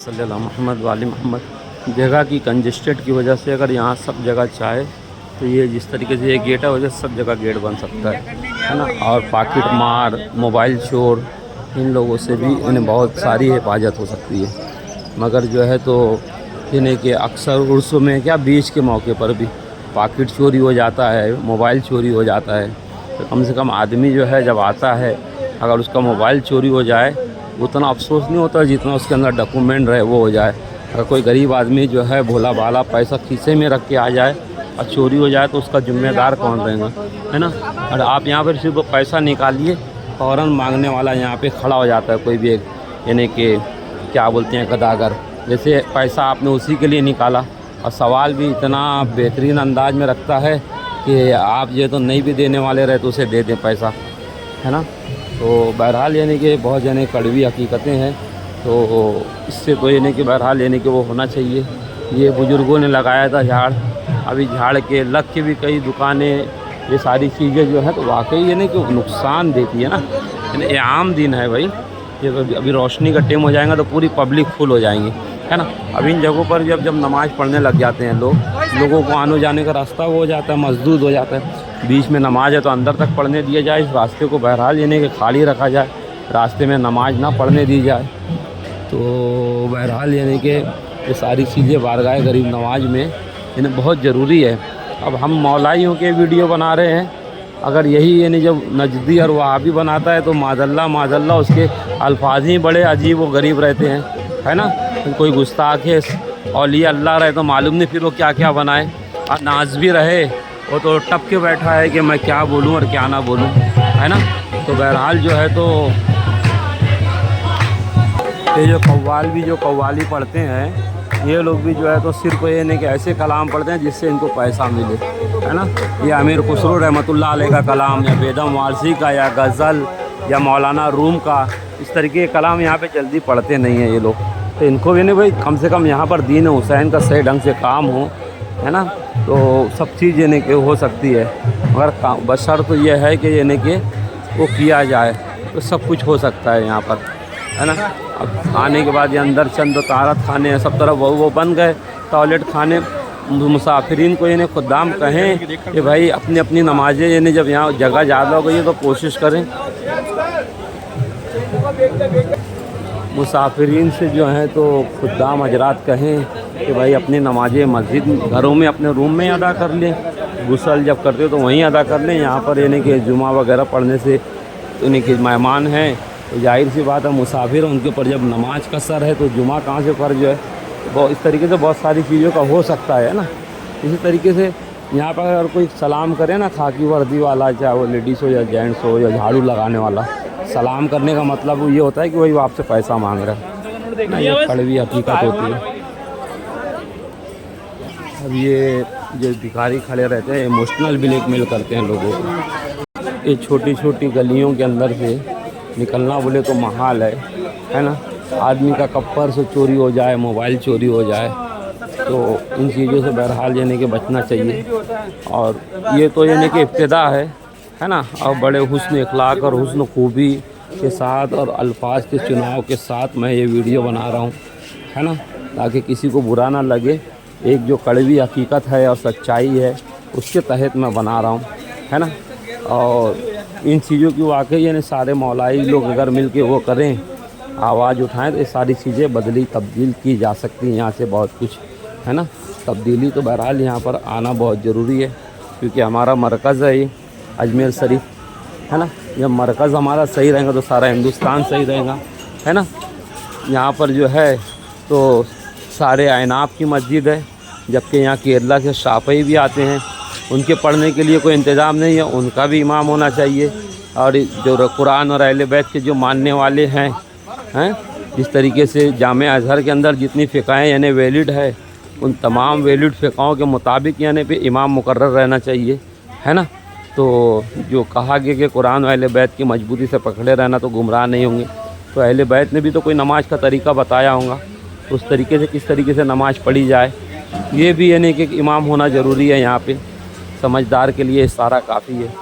सल्लल्लाहु मोहम्मद वाली मोहम्मद। जगह की कंजेस्टेड की वजह से अगर यहाँ सब जगह चाहे तो ये जिस तरीके से ये गेट है वजह से सब जगह गेट बन सकता है ना। और पॉकेट मार, मोबाइल चोर, इन लोगों से भी इन्हें बहुत सारी हिफाजत हो सकती है। मगर जो है तो इन्हें के अक्सर उर्सों में क्या बीच के मौके पर भी पॉकेट चोरी हो जाता है, मोबाइल चोरी हो जाता है। तो कम से कम आदमी जो है जब आता है अगर उसका मोबाइल चोरी हो जाए उतना अफसोस नहीं होता जितना उसके अंदर डॉक्यूमेंट रहे वो हो जाए। अगर कोई गरीब आदमी जो है भोला भाला पैसा खीसे में रख के आ जाए और चोरी हो जाए तो उसका जिम्मेदार कौन रहेगा, है ना। और आप यहाँ पर सिर्फ पैसा निकालिए, फ़ौरन मांगने वाला यहाँ पे खड़ा हो जाता है। कोई भी एक यानी कि क्या बोलते हैं गदागर, जैसे पैसा आपने उसी के लिए निकाला। और सवाल भी इतना बेहतरीन अंदाज में रखता है कि आप ये तो नहीं भी देने वाले रहे तो उसे दे दें पैसा, है ना। तो बहरहाल यानी कि बहुत यानी कड़वी हकीकतें हैं। तो इससे तो यानी कि बहरहाल यानी कि वो होना चाहिए। ये बुज़ुर्गों ने लगाया था झाड़, अभी झाड़ के लग के भी कई दुकानें, ये सारी चीज़ें जो हैं तो वाकई यानी कि नुकसान देती है ना। यानी ये आम दिन है भाई, ये अभी रोशनी का टाइम हो जाएगा तो पूरी पब्लिक फुल हो जाएंगी, है ना। अब इन जगहों पर जब नमाज़ पढ़ने लग जाते हैं लोगों को आने जाने का रास्ता वो हो जाता है, मसदूद हो जाता है। बीच में नमाज है तो अंदर तक पढ़ने दिया जाए, इस रास्ते को बहरहाल यानी कि खाली रखा जाए, रास्ते में नमाज ना पढ़ने दी जाए। तो बहरहाल यानी कि ये सारी चीज़ें बारगाह गरीब नवाज में इन्हें बहुत ज़रूरी है। अब हम मौलाइयों के वीडियो बना रहे हैं, अगर यही यानी जब नजदी और वहाबी बनाता है तो माज़ल्ला उसके अल्फाज ही बड़े अजीब व गरीब रहते हैं, है ना। कोई गुस्ताख है औलिया अल्लाह रहे तो मालूम नहीं फिर वो क्या क्या बनाए। और नाज भी रहे वो तो टप के बैठा है कि मैं क्या बोलूं और क्या ना बोलूं, है ना। तो बहरहाल जो है तो ये जो कव्वाली पढ़ते हैं ये लोग भी जो है तो सिर्फ ये नहीं कि ऐसे कलाम पढ़ते हैं जिससे इनको पैसा मिले, है ना। ये अमीर खुसरो रहमतुल्लाह अलैह का कलाम या बेदम वारसी का या गज़ल या मौलाना रूम का, इस तरीके के कलाम यहाँ पे जल्दी पढ़ते नहीं हैं ये लोग। तो इनको भी नहीं भाई, कम से कम यहाँ पर दीन हुसैन का सही ढंग से काम हो, है ना। तो सब चीज़ यानी कि हो सकती है, मगर बशर्त तो ये है कि यानी कि वो किया जाए तो सब कुछ हो सकता है यहाँ पर, है ना। अब आने के बाद ये अंदर चंद तारत खाने हैं, सब तरफ वो बन गए टॉयलेट खाने। मुसाफिरीन को यानी खुदाम कहें कि भाई अपनी अपनी नमाज़ें यानी जब यहाँ जगह ज़्यादा हो गई तो कोशिश करें मुसाफिरीन से जो है तो खुदाम हजरात कहें कि भाई अपनी नमाज़ें मस्जिद घरों में अपने रूम में अदा कर लें, गुस्ल जब करते हो तो वहीं अदा कर लें। यहाँ पर यानी कि जुमा वगैरह पढ़ने से यानी कि मेहमान हैं तो जाहिर सी बात है मुसाफिर उनके ऊपर जब नमाज का सर है तो जुमा कहाँ से फ़र्ज है। तो इस तरीके से बहुत सारी चीज़ों का हो सकता है ना। इसी तरीके से यहाँ पर अगर कोई सलाम करे ना खाकी वर्दी वाला, चाहे वो लेडीज़ हो या जेंट्स हो या झाड़ू लगाने वाला, सलाम करने का मतलब ये होता है कि वही आपसे पैसा मांग रहा है, ये कड़वी हकीकत होती है। अब ये जो भिखारी खड़े रहते हैं इमोशनल ब्लैकमेल करते हैं लोगों को। ये छोटी छोटी गलियों के अंदर से निकलना बोले तो महाल है ना। आदमी का कब पर्स चोरी हो जाए, मोबाइल चोरी हो जाए, तो इन चीज़ों से बहरहाल यानी कि बचना चाहिए। और ये तो यानी कि इब्तिदा है ना। और बड़े हुस्न अखलाक और हुस्न खूबी के साथ और अल्फाज के चुनाव के साथ मैं ये वीडियो बना रहा हूँ, है ना, ताकि किसी को बुरा ना लगे। एक जो कड़वी हकीकत है और सच्चाई है उसके तहत मैं बना रहा हूँ, है ना। और इन चीज़ों की वाकई यानी सारे मौलाई लोग अगर मिल के वो करें, आवाज़ उठाएं तो ये सारी चीज़ें तब्दील की जा सकती हैं यहाँ से बहुत कुछ, है ना। तब्दीली तो बहरहाल यहाँ पर आना बहुत ज़रूरी है क्योंकि हमारा मरकज़ है ये अजमेर शरीफ, है ना। जब मरकज़ हमारा सही रहेगा तो सारा हिंदुस्तान सही रहेगा, है ना। यहाँ पर जो है तो सारे आयनाब की मस्जिद है, जबकि यहाँ केरला से शाफई भी आते हैं, उनके पढ़ने के लिए कोई इंतज़ाम नहीं है, उनका भी इमाम होना चाहिए। और जो कुरान और अहले बैत के जो मानने वाले हैं जिस तरीके से जामे अज़हर के अंदर जितनी फ़िक़ाएँ यानी वैलिड है, उन तमाम वैलिड फ़िक़ाओं के मुताबिक यानी पे इमाम मुकर्रर रहना चाहिए, है ना। तो जो कहा गया कि कुरान और अहले बैत की मजबूती से पकड़े रहना तो गुमराह नहीं होंगे, तो अहले बैत ने भी तो कोई नमाज का तरीका बताया होगा, उस तरीके से किस तरीके से नमाज़ पढ़ी जाए ये भी यानी कि इमाम होना ज़रूरी है। यहाँ पे समझदार के लिए इशारा काफ़ी है।